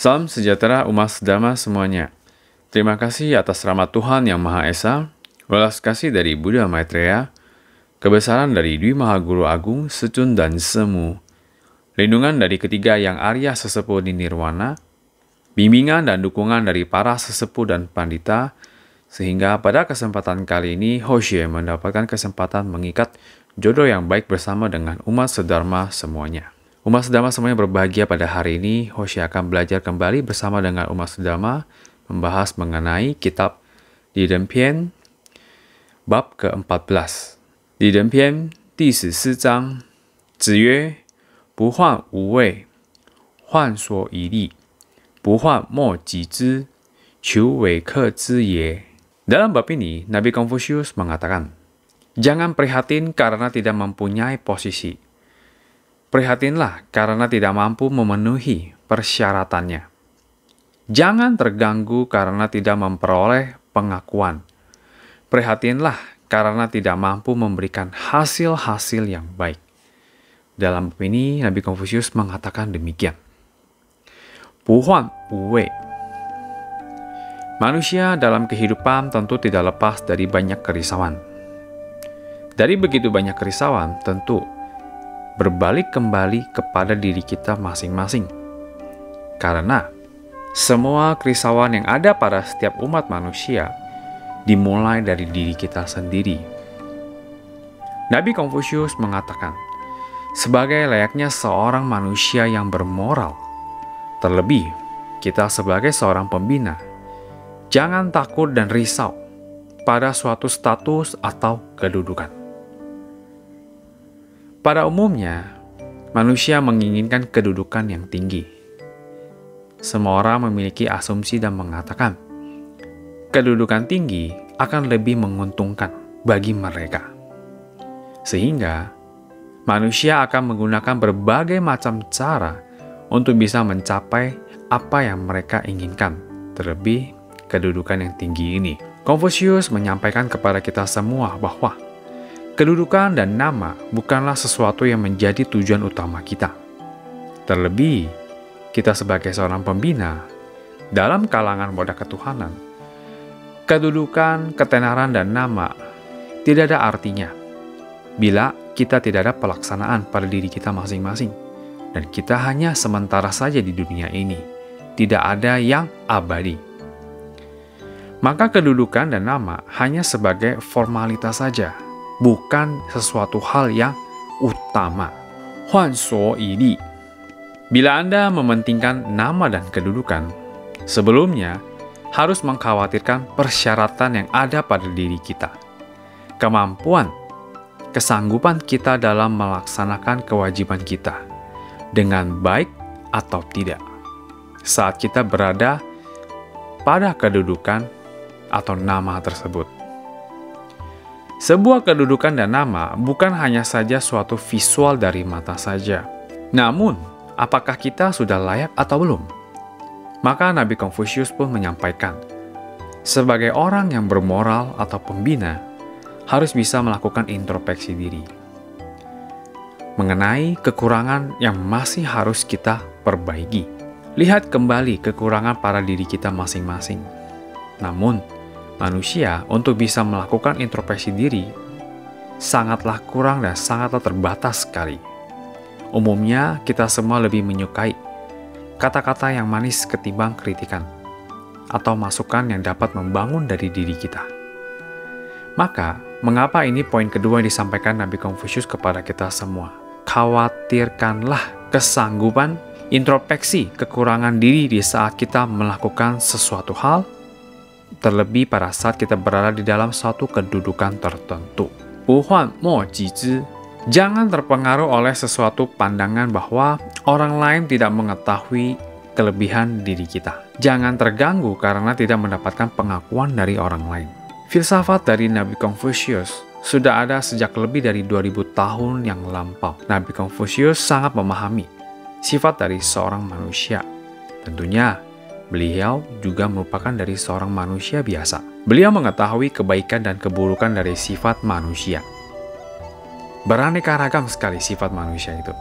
Salam sejahtera umat sedama semuanya. Terima kasih atas rahmat Tuhan Yang Maha Esa, welas kasih dari Buddha Maitreya, kebesaran dari Dwi Maha Guru Agung, Secun dan Semu, lindungan dari ketiga yang Arya sesepuh di Nirwana, bimbingan dan dukungan dari para sesepuh dan pandita, sehingga pada kesempatan kali ini Hoshe mendapatkan kesempatan mengikat jodoh yang baik bersama dengan umat sedharma semuanya. Umat sedharma semuanya berbahagia pada hari ini. Hoshe akan belajar kembali bersama dengan umat sedharma membahas mengenai kitab Di Den Pian bab ke-14. Di Den Pian 第14章，子曰：不患无位，患所以立；不患莫己知，求为客之也。 Dalam bab ini, Nabi Confucius mengatakan, jangan prihatin karena tidak mempunyai posisi. Prihatinlah karena tidak mampu memenuhi persyaratannya. Jangan terganggu karena tidak memperoleh pengakuan. Prihatinlah karena tidak mampu memberikan hasil-hasil yang baik. Dalam bab ini, Nabi Confucius mengatakan demikian. 不患无位. Manusia dalam kehidupan tentu tidak lepas dari banyak kerisauan. Dari begitu banyak kerisauan, tentu berbalik kembali kepada diri kita masing-masing. Karena semua kerisauan yang ada pada setiap umat manusia dimulai dari diri kita sendiri. Nabi Confucius mengatakan, sebagai layaknya seorang manusia yang bermoral, terlebih kita sebagai seorang pembina, jangan takut dan risau pada suatu status atau kedudukan. Pada umumnya, manusia menginginkan kedudukan yang tinggi. Semua orang memiliki asumsi dan mengatakan, kedudukan tinggi akan lebih menguntungkan bagi mereka. Sehingga, manusia akan menggunakan berbagai macam cara untuk bisa mencapai apa yang mereka inginkan, terlebih kedudukan yang tinggi ini. Confucius menyampaikan kepada kita semua bahwa kedudukan dan nama bukanlah sesuatu yang menjadi tujuan utama kita. Terlebih, kita sebagai seorang pembina dalam kalangan wadah ketuhanan, kedudukan, ketenaran, dan nama tidak ada artinya bila kita tidak ada pelaksanaan pada diri kita masing-masing. Dan kita hanya sementara saja di dunia ini, tidak ada yang abadi. Maka kedudukan dan nama hanya sebagai formalitas saja, bukan sesuatu hal yang utama. Huan suo yi li. Bila Anda mementingkan nama dan kedudukan, sebelumnya harus mengkhawatirkan persyaratan yang ada pada diri kita. Kemampuan, kesanggupan kita dalam melaksanakan kewajiban kita dengan baik atau tidak. Saat kita berada pada kedudukan atau nama tersebut. Sebuah kedudukan dan nama bukan hanya saja suatu visual dari mata saja. Namun, apakah kita sudah layak atau belum? Maka Nabi Confucius pun menyampaikan, sebagai orang yang bermoral atau pembina, harus bisa melakukan introspeksi diri mengenai kekurangan yang masih harus kita perbaiki. Lihat kembali kekurangan pada diri kita masing-masing. Namun, manusia untuk bisa melakukan introspeksi diri sangatlah kurang dan sangatlah terbatas sekali. Umumnya, kita semua lebih menyukai kata-kata yang manis ketimbang kritikan atau masukan yang dapat membangun dari diri kita. Maka, mengapa ini poin kedua yang disampaikan Nabi Confucius kepada kita semua? Khawatirkanlah kesanggupan introspeksi kekurangan diri di saat kita melakukan sesuatu hal, terlebih pada saat kita berada di dalam suatu kedudukan tertentu. Bu huan mo ji zhi. Jangan terpengaruh oleh sesuatu pandangan bahwa orang lain tidak mengetahui kelebihan diri kita. Jangan terganggu karena tidak mendapatkan pengakuan dari orang lain. Filsafat dari Nabi Confucius sudah ada sejak lebih dari 2000 tahun yang lampau. Nabi Confucius sangat memahami sifat dari seorang manusia. Tentunya, beliau juga merupakan dari seorang manusia biasa. Beliau mengetahui kebaikan dan keburukan dari sifat manusia. Beraneka ragam sekali sifat manusia itu.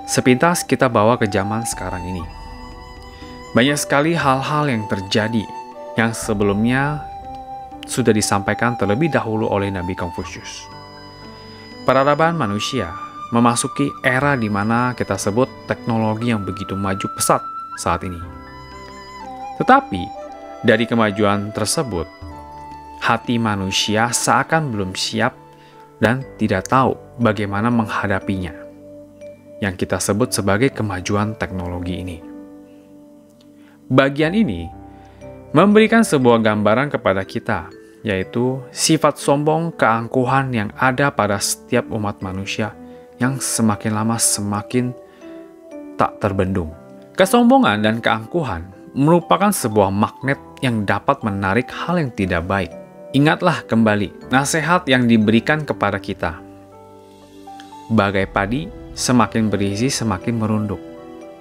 Sepintas kita bawa ke zaman sekarang ini. Banyak sekali hal-hal yang terjadi yang sebelumnya sudah disampaikan terlebih dahulu oleh Nabi Konfusius. Peradaban manusia memasuki era di mana kita sebut teknologi yang begitu maju pesat saat ini. Tetapi, dari kemajuan tersebut, hati manusia seakan belum siap dan tidak tahu bagaimana menghadapinya, yang kita sebut sebagai kemajuan teknologi ini. Bagian ini memberikan sebuah gambaran kepada kita, yaitu sifat sombong keangkuhan yang ada pada setiap umat manusia yang semakin lama semakin tak terbendung. Kesombongan dan keangkuhan merupakan sebuah magnet yang dapat menarik hal yang tidak baik. Ingatlah kembali nasihat yang diberikan kepada kita. Bagai padi, semakin berisi semakin merunduk.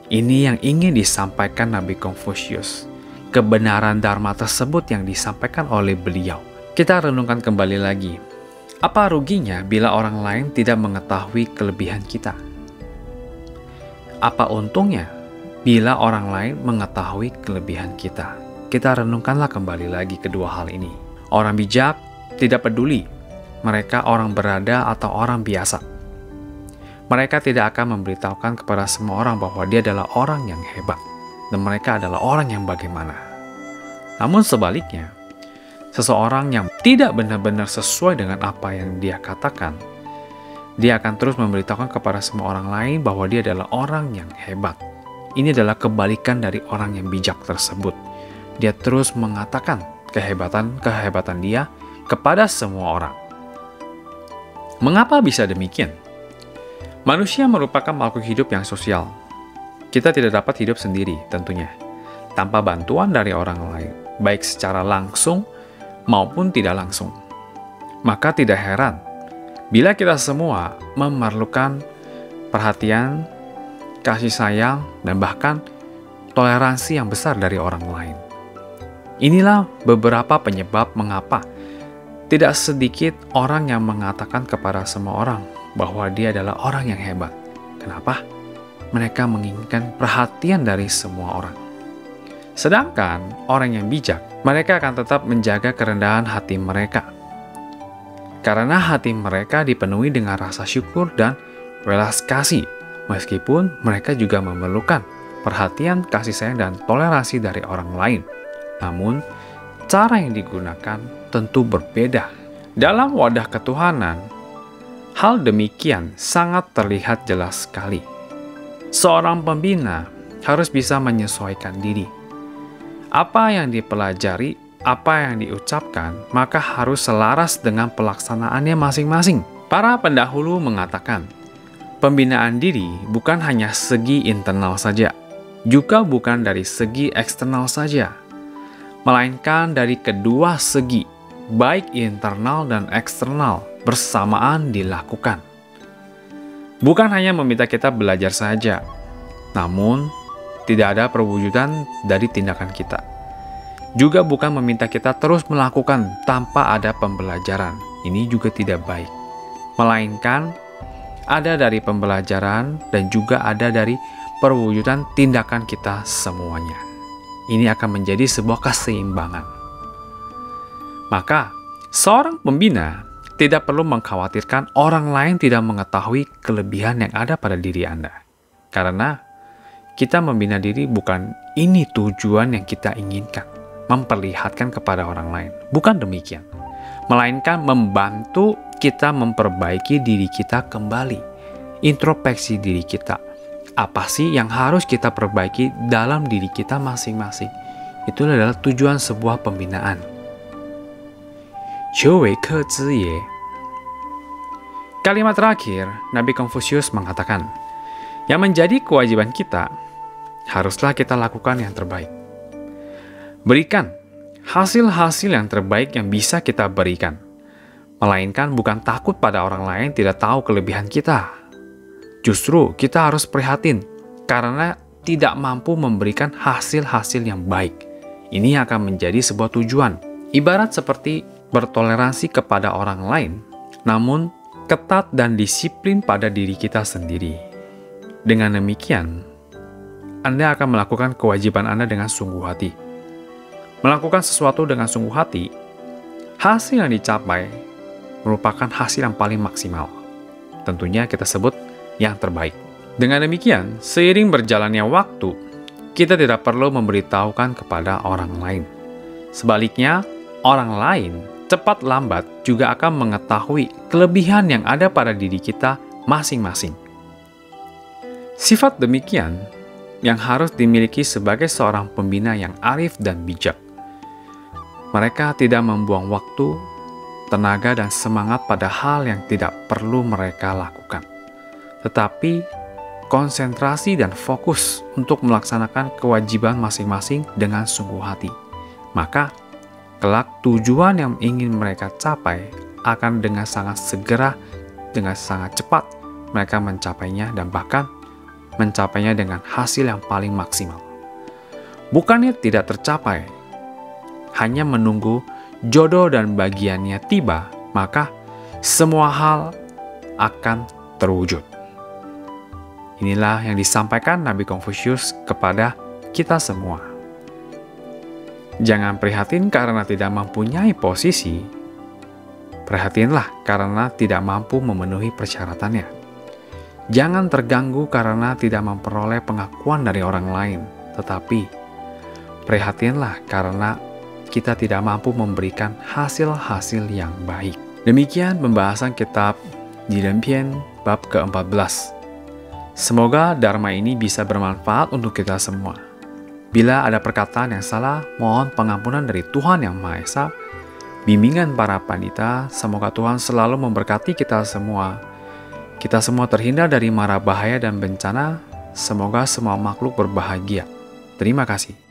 Ini yang ingin disampaikan Nabi Konfusius. Kebenaran Dharma tersebut yang disampaikan oleh beliau. Kita renungkan kembali lagi. Apa ruginya bila orang lain tidak mengetahui kelebihan kita? Apa untungnya bila orang lain mengetahui kelebihan kita? Kita renungkanlah kembali lagi kedua hal ini. Orang bijak tidak peduli mereka orang berada atau orang biasa. Mereka tidak akan memberitahukan kepada semua orang bahwa dia adalah orang yang hebat dan mereka adalah orang yang bagaimana. Namun sebaliknya, seseorang yang tidak benar-benar sesuai dengan apa yang dia katakan, dia akan terus memberitahukan kepada semua orang lain bahwa dia adalah orang yang hebat. Ini adalah kebalikan dari orang yang bijak tersebut. Dia terus mengatakan kehebatan dia kepada semua orang. Mengapa bisa demikian? Manusia merupakan makhluk hidup yang sosial. Kita tidak dapat hidup sendiri tentunya, tanpa bantuan dari orang lain, baik secara langsung maupun tidak langsung. Maka tidak heran bila kita semua memerlukan perhatian, kasih sayang, dan bahkan toleransi yang besar dari orang lain. Inilah beberapa penyebab mengapa tidak sedikit orang yang mengatakan kepada semua orang bahwa dia adalah orang yang hebat. Kenapa? Mereka menginginkan perhatian dari semua orang. Sedangkan orang yang bijak, mereka akan tetap menjaga kerendahan hati mereka. Karena hati mereka dipenuhi dengan rasa syukur dan welas kasih, meskipun mereka juga memerlukan perhatian, kasih sayang, dan toleransi dari orang lain. Namun, cara yang digunakan tentu berbeda. Dalam wadah ketuhanan, hal demikian sangat terlihat jelas sekali. Seorang pembina harus bisa menyesuaikan diri. Apa yang dipelajari, apa yang diucapkan, maka harus selaras dengan pelaksanaannya masing-masing. Para pendahulu mengatakan, pembinaan diri bukan hanya segi internal saja, juga bukan dari segi eksternal saja, melainkan dari kedua segi, baik internal dan eksternal, bersamaan dilakukan. Bukan hanya meminta kita belajar saja, namun tidak ada perwujudan dari tindakan kita. Juga bukan meminta kita terus melakukan tanpa ada pembelajaran. Ini juga tidak baik. Melainkan ada dari pembelajaran dan juga ada dari perwujudan tindakan kita semuanya. Ini akan menjadi sebuah keseimbangan. Maka, seorang pembina tidak perlu mengkhawatirkan orang lain tidak mengetahui kelebihan yang ada pada diri Anda. Karena kita membina diri bukan ini tujuan yang kita inginkan, memperlihatkan kepada orang lain. Bukan demikian. Melainkan membantu kita memperbaiki diri kita kembali. Introspeksi diri kita. Apa sih yang harus kita perbaiki dalam diri kita masing-masing? Itu adalah tujuan sebuah pembinaan. 求为克之也. Kalimat terakhir, Nabi Konfusius mengatakan, yang menjadi kewajiban kita, haruslah kita lakukan yang terbaik. Berikan hasil-hasil yang terbaik yang bisa kita berikan. Melainkan bukan takut pada orang lain tidak tahu kelebihan kita. Justru kita harus prihatin karena tidak mampu memberikan hasil-hasil yang baik. Ini akan menjadi sebuah tujuan. Ibarat seperti bertoleransi kepada orang lain, namun ketat dan disiplin pada diri kita sendiri. Dengan demikian, Anda akan melakukan kewajiban Anda dengan sungguh hati. Melakukan sesuatu dengan sungguh hati, hasil yang dicapai merupakan hasil yang paling maksimal. Tentunya kita sebut yang terbaik. Dengan demikian, seiring berjalannya waktu, kita tidak perlu memberitahukan kepada orang lain. Sebaliknya, orang lain cepat lambat juga akan mengetahui kelebihan yang ada pada diri kita masing-masing. Sifat demikian yang harus dimiliki sebagai seorang pembina yang arif dan bijak. Mereka tidak membuang waktu, tenaga, dan semangat pada hal yang tidak perlu mereka lakukan, tetapi konsentrasi dan fokus untuk melaksanakan kewajiban masing-masing dengan sungguh hati. Maka, kelak tujuan yang ingin mereka capai akan dengan sangat segera, dengan sangat cepat mereka mencapainya, dan bahkan mencapainya dengan hasil yang paling maksimal. Bukannya tidak tercapai, hanya menunggu jodoh dan bagiannya tiba, maka semua hal akan terwujud. Inilah yang disampaikan Nabi Konfusius kepada kita semua. Jangan prihatin karena tidak mempunyai posisi. Prihatinlah karena tidak mampu memenuhi persyaratannya. Jangan terganggu karena tidak memperoleh pengakuan dari orang lain, tetapi prihatinlah karena kita tidak mampu memberikan hasil-hasil yang baik. Demikian pembahasan kitab Jiren bab ke-14. Semoga Dharma ini bisa bermanfaat untuk kita semua. Bila ada perkataan yang salah, mohon pengampunan dari Tuhan Yang Maha Esa. Bimbingan para pandita, semoga Tuhan selalu memberkati kita semua. Kita semua terhindar dari mara bahaya dan bencana. Semoga semua makhluk berbahagia. Terima kasih.